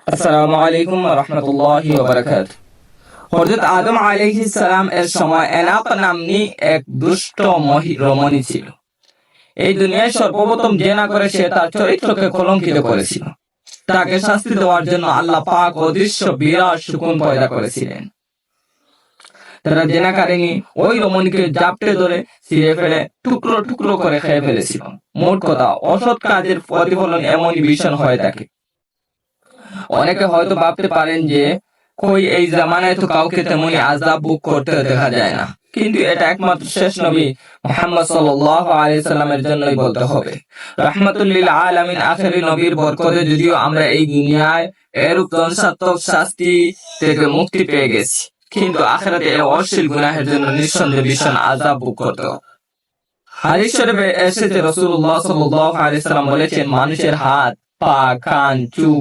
আসসালামু আলাইকুম ওয়া রাহমাতুল্লাহি ওয়া বারাকাতুহু। হযরত আদম আলাইহিস সালাম এর সময় এনাক নামনি এক দুষ্ট রমণী ছিল। এই দুনিয়ায় সর্বপ্রথম যে না করে সে তার চরিত্রকে কলঙ্কিত করেছিল। তাকে শাস্তি দেওয়ার জন্য আল্লাহ পাক অদৃশ্য বিরাট শকুন পয়দা করেছিলেন। তারা জেনাকারিনী ওই রমণীকে জাপটে ধরে ছিঁড়ে ফেলে টুকরো টুকরো করে খেয়ে ফেলেছিল। মোট কথা, অসৎ কাজের প্রতিফলন এমনই ভীষণ হয়ে থাকে। অনেকে হয়তো ভাবতে পারেন যে কই এই জামানায় তো কাউকে তেমনি আযাব ভোগ করতে দেখা যায় না, কিন্তু এটা একমাত্র শেষ নবী মুহাম্মদ সাল্লাল্লাহু আলাইহি সাল্লামের জন্যই বলতে হবে। রাহমাতুল লিল আলামিন আখেরি নবীর বরকতে যদিও আমরা এই দুনিয়ায় এরূপ ধ্বংসাত্মক শাস্তি থেকে মুক্তি পেয়ে গেছি, কিন্তু আখিরাতে এই অশ্লীল গুনাহের জন্য নিঃসন্দেহে ভীষণ আযাব ভোগ করতে হবে। হাদিস শরীফে এসেছে রাসূলুল্লাহ সাল্লাল্লাহু আলাইহি সাল্লাম বলেছেন, মানুষের হাত, পা, কান, চোখ